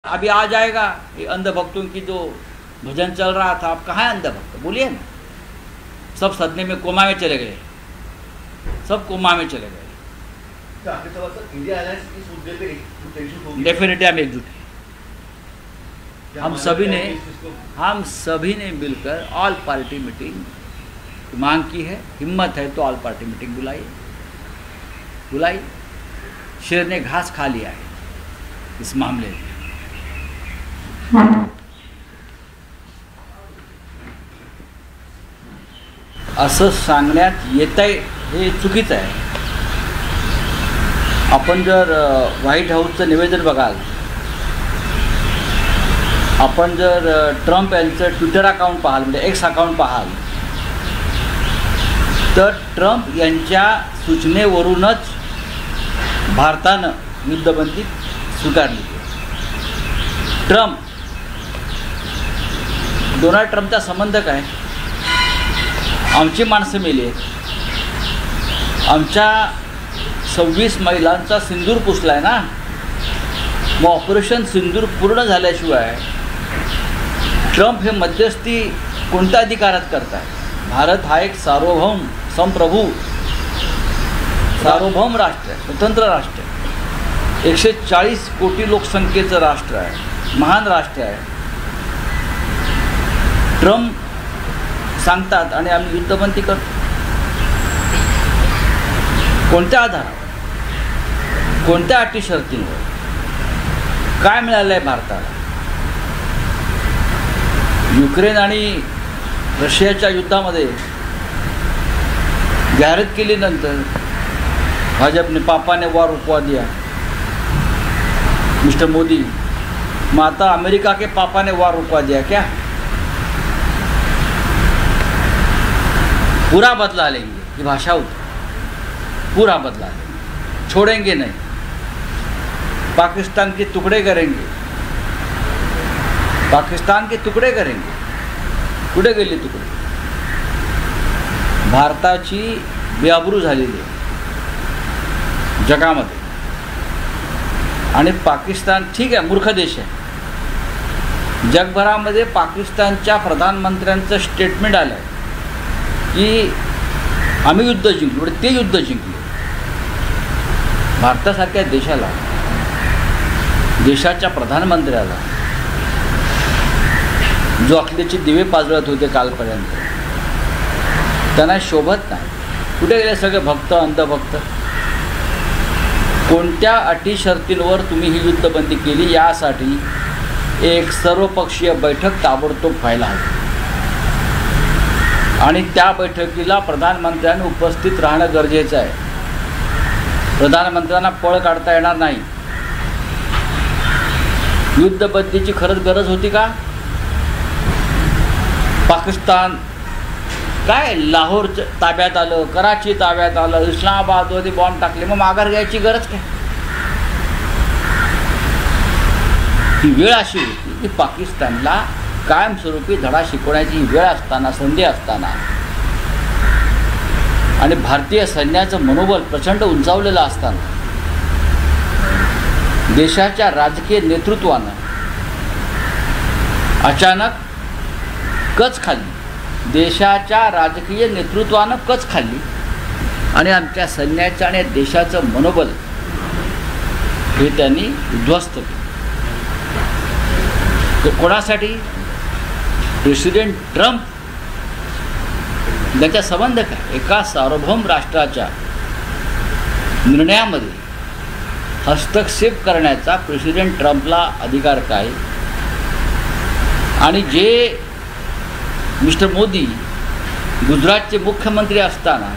अभी आ जाएगा ये अंधभक्तों की जो भजन चल रहा था। आप कहाँ है अंधभक्त, बोलिए ना। सब सदमे में कोमा में चले गए, सब कोमा में चले गए। डेफिनेटली हम एकजुट हैं। हम सभी ने मिलकर ऑल पार्टी मीटिंग मांग की है। हिम्मत है तो ऑल पार्टी मीटिंग बुलाई। शेर ने घास खा लिया है इस मामले में। असं सांगण्यात येतंय हे चुकीचं आहे। आपण जर व्हाईट हाऊसचं निवेदन बघाल, आपण जर ट्रम्प यांचं ट्विटर अकाउंट पाहाल, म्हणजे एक्स अकाउंट पाहाल, तर ट्रम्प यांच्या सूचनेवरूनच भारतानं युद्धबंदी स्वीकारली। डोनाल्ड ट्रम्पचा संबंध काय? आमची माणसं मेली आहेत, आमच्या 26 महिलांचा सिंदूर पुसलाय ना। मग ऑपरेशन सिंदूर पूर्ण झाल्याशिवाय ट्रम्प हे मध्यस्थी कोणत्या अधिकारात करतात? भारत हा एक सार्वभौम सार्वभौम राष्ट्र आहे, स्वतंत्र राष्ट्र आहे, 140 कोटी लोकसंख्येचं राष्ट्र आहे, महान राष्ट्र आहे। ट्रम्प सांगतात आणि आम्ही युद्धबंदी करतो। कोणत्या आधारावर, कोणत्या अटी शर्तींवर? काय मिळालं आहे भारताला? युक्रेन आणि रशियाच्या युद्धामध्ये जाहिरात केल्यानंतर भाजपने पापाने वार रुकवा दिया, मिस्टर मोदी। मग आता अमेरिका के पापा ने वार रुकवा दिया क्या? पूरा बदला लेंगे, ये भाषा होती, पूरा बदला लेंगे, छोड़ेंगे नहीं, पाकिस्तान के टुकड़े करेंगे, पाकिस्तान के टुकड़े करेंगे। कुठे गेले तुकडे? भारताची बेआबरू झालेली आहे जगामध्ये। आणि पाकिस्तान ठीक आहे, मूर्ख देश आहे। जगभरामध्ये पाकिस्तानच्या प्रधानमंत्र्यांचं स्टेटमेंट आलं आहे की आम्ही युद्ध जिंकलो, ते युद्ध जिंकले। भारतासारख्या देशाला, देशाच्या प्रधानमंत्र्याला जो अकलेचे दिवे पाजळत होते कालपर्यंत, त्यांना शोभत नाही। कुठे गेले सगळे भक्त, अंधभक्त? कोणत्या अटी शर्तींवर तुम्ही ही युद्धबंदी केली यासाठी एक सर्वपक्षीय बैठक ताबडतोब व्हायला हवी आणि त्या बैठकीला प्रधानमंत्र्यांनी उपस्थित राहणं गरजेचं आहे। प्रधानमंत्र्यांना पळ काढता येणार नाही। युद्धबंदीची खरंच गरज होती का? पाकिस्तान काय लाहोर ताब्यात आलं, कराची ताब्यात आलं, इस्लामाबादमध्ये बॉम्ब टाकले, मग माघार घ्यायची गरज काय? ही वेळ अशी होती की पाकिस्तानला कायमस्वरूपी धडा शिकवण्याची वेळ असताना, संधी असताना, आणि भारतीय सैन्याचं मनोबल प्रचंड उंचावलेलं असताना देशाच्या राजकीय नेतृत्वानं अचानक कच खाल्ली, देशाच्या राजकीय नेतृत्वानं कच खाल्ली आणि आमच्या सैन्याचं आणि देशाचं मनोबल हे त्यांनी उद्ध्वस्त केलं। ते कोणासाठी? प्रेसिडेंट ट्रम्प त्यांचा संबंध काय? एका सार्वभौम राष्ट्राच्या निर्णयामध्ये हस्तक्षेप करण्याचा प्रेसिडेंट ट्रम्पला अधिकार काय? आणि जे मिस्टर मोदी गुजरातचे मुख्यमंत्री असताना